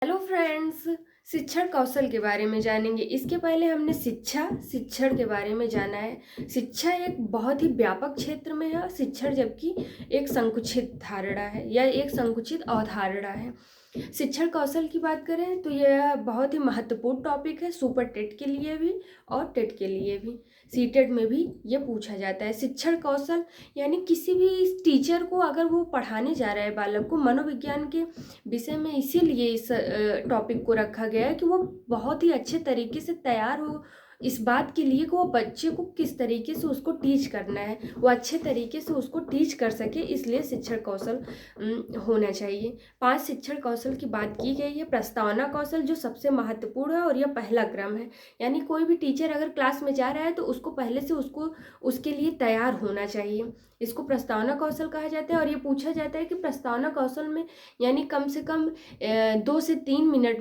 Hello friends, शिक्षण कौशल के बारे में जानेंगे। इसके पहले हमने शिक्षण के बारे में जाना है। शिक्षा एक बहुत ही व्यापक क्षेत्र में है और शिक्षण जबकि एक संकुचित धारणा है या एक संकुचित अवधारणा है। शिक्षण कौशल की बात करें तो यह बहुत ही महत्वपूर्ण टॉपिक है, सुपर टेट के लिए भी और टेट के लिए भी। सीटेट में भी ये पूछा जाता है। शिक्षण कौशल यानी किसी भी टीचर को अगर वो पढ़ाने जा रहा है बालक को मनोविज्ञान के विषय में, इसीलिए इस टॉपिक को रखा गया है कि वो बहुत ही अच्छे तरीके से तैयार हो इस बात के लिए कि वो बच्चे को किस तरीके से उसको टीच करना है, वो अच्छे तरीके से उसको टीच कर सके। इसलिए शिक्षण कौशल होना चाहिए। 5 शिक्षण कौशल की बात की गई है। प्रस्तावना कौशल जो सबसे महत्वपूर्ण है और यह पहला क्रम है, यानी कोई भी टीचर अगर क्लास में जा रहा है तो उसको पहले से उसके लिए तैयार होना चाहिए। इसको प्रस्तावना कौशल कहा जाता है। और ये पूछा जाता है कि प्रस्तावना कौशल में यानी कम से कम 2 से 3 मिनट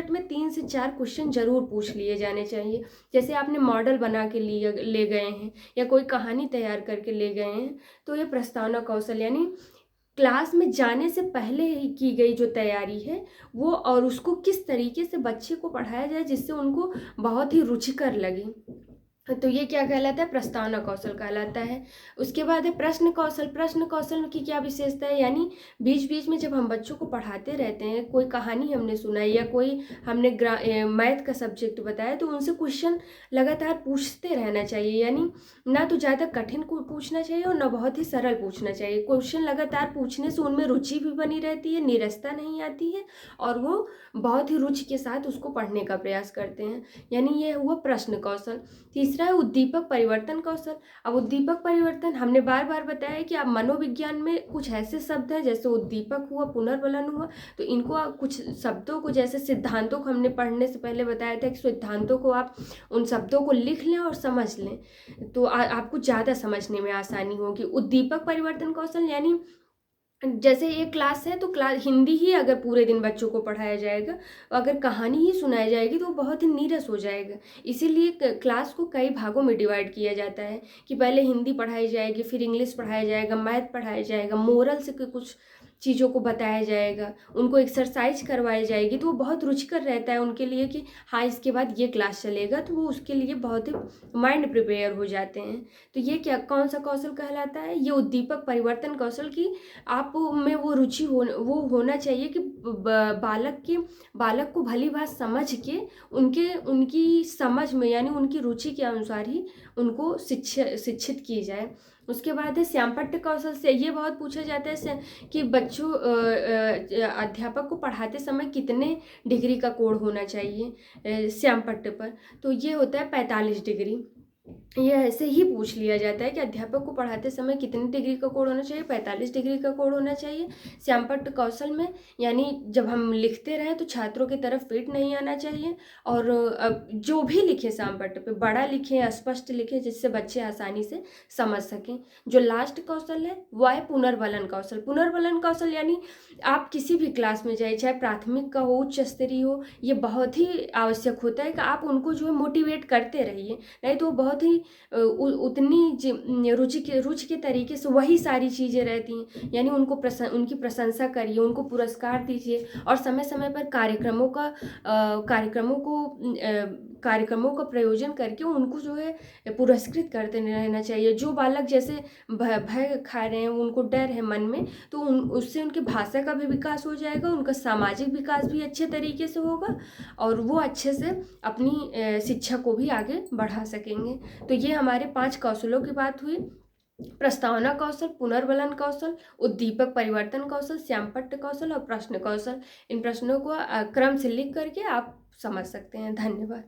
में 3 से 4 क्वेश्चन जरूर पूछ लिए जाने चाहिए। जैसे आपने मॉडल बना के ले गए हैं या कोई कहानी तैयार करके ले गए हैं, तो ये प्रस्तावना कौशल यानी क्लास में जाने से पहले ही की गई जो तैयारी है वो, और उसको किस तरीके से बच्चे को पढ़ाया जाए जिससे उनको बहुत ही रुचिकर लगे, तो ये क्या कहलाता है? प्रस्तावना कौशल कहलाता है। उसके बाद है प्रश्न कौशल। प्रश्न कौशल की क्या विशेषता है? यानी बीच बीच में जब हम बच्चों को पढ़ाते रहते हैं, कोई कहानी हमने सुनाई या कोई हमने मैथ का सब्जेक्ट बताया, तो उनसे क्वेश्चन लगातार पूछते रहना चाहिए। यानी ना तो ज़्यादा कठिन को पूछना चाहिए और ना बहुत ही सरल पूछना चाहिए। क्वेश्चन लगातार पूछने से उनमें रुचि भी बनी रहती है, निरस्ता नहीं आती है और वो बहुत ही रुचि के साथ उसको पढ़ने का प्रयास करते हैं। यानी ये हुआ प्रश्न कौशल। तीसरा है उद्दीपक परिवर्तन कौशल। अब उद्दीपक परिवर्तन हमने बार बार बताया है कि आप मनोविज्ञान में कुछ ऐसे शब्द हैं जैसे उद्दीपक हुआ, पुनर्बलन हुआ, तो इनको आप कुछ शब्दों को, जैसे सिद्धांतों को हमने पढ़ने से पहले बताया था कि सिद्धांतों को आप उन शब्दों को लिख लें और समझ लें, तो आपको ज़्यादा समझने में आसानी होगी। उद्दीपक परिवर्तन कौशल यानी जैसे ये क्लास है तो क्लास हिंदी ही अगर पूरे दिन बच्चों को पढ़ाया जाएगा, अगर कहानी ही सुनाई जाएगी तो वो बहुत ही नीरस हो जाएगा। इसीलिए क्लास को कई भागों में डिवाइड किया जाता है कि पहले हिंदी पढ़ाई जाएगी, फिर इंग्लिश पढ़ाया जाएगा, मैथ पढ़ाया जाएगा, मोरल से कुछ चीज़ों को बताया जाएगा, उनको एक्सरसाइज करवाई जाएगी, तो वो बहुत रुचिकर रहता है उनके लिए कि हाँ इसके बाद ये क्लास चलेगा, तो वो उसके लिए बहुत ही माइंड प्रिपेयर हो जाते हैं। तो ये क्या कौन सा कौशल कहलाता है? ये उद्दीपक परिवर्तन कौशल की आप में वो रुचि वो होना चाहिए कि बालक को भली बात समझ के उनकी समझ में यानी उनकी रुचि के अनुसार ही उनको शिक्षित की जाए। उसके बाद है श्यामपट्ट कौशल से। ये बहुत पूछा जाता है कि बच्चों अध्यापक को पढ़ाते समय कितने डिग्री का कोण होना चाहिए श्यामपट्ट पर, तो ये होता है 45 डिग्री। ये ऐसे ही पूछ लिया जाता है कि अध्यापक को पढ़ाते समय कितनी डिग्री का कोण होना चाहिए? 45 डिग्री का कोण होना चाहिए। श्यामपट्ट कौशल में यानी जब हम लिखते रहें तो छात्रों की तरफ पेट नहीं आना चाहिए, और जो भी लिखे श्यामपट्ट पे बड़ा लिखें, स्पष्ट लिखें, जिससे बच्चे आसानी से समझ सकें। जो लास्ट कौशल है वह है पुनर्बलन कौशल। पुनर्बलन कौशल यानी आप किसी भी क्लास में जाए, चाहे प्राथमिक का हो, उच्च स्तरीय हो, ये बहुत ही आवश्यक होता है कि आप उनको जो है मोटिवेट करते रहिए, नहीं तो बहुत ही उतनी रुचि के तरीके से वही सारी चीज़ें रहती हैं। यानी उनकी प्रशंसा करिए, उनको पुरस्कार दीजिए और समय समय पर कार्यक्रमों का प्रयोजन करके उनको जो है पुरस्कृत करते रहना चाहिए। जो बालक जैसे भय खा रहे हैं, उनको डर है मन में, तो उससे उनकी भाषा का भी विकास हो जाएगा, उनका सामाजिक विकास भी अच्छे तरीके से होगा और वो अच्छे से अपनी शिक्षा को भी आगे बढ़ा सकेंगे। तो ये हमारे 5 कौशलों की बात हुई। प्रस्तावना कौशल, पुनर्बलन कौशल, उद्दीपक परिवर्तन कौशल, श्यामपट्ट कौशल और प्रश्न कौशल। इन प्रश्नों को क्रम से लिख करके आप समझ सकते हैं। धन्यवाद।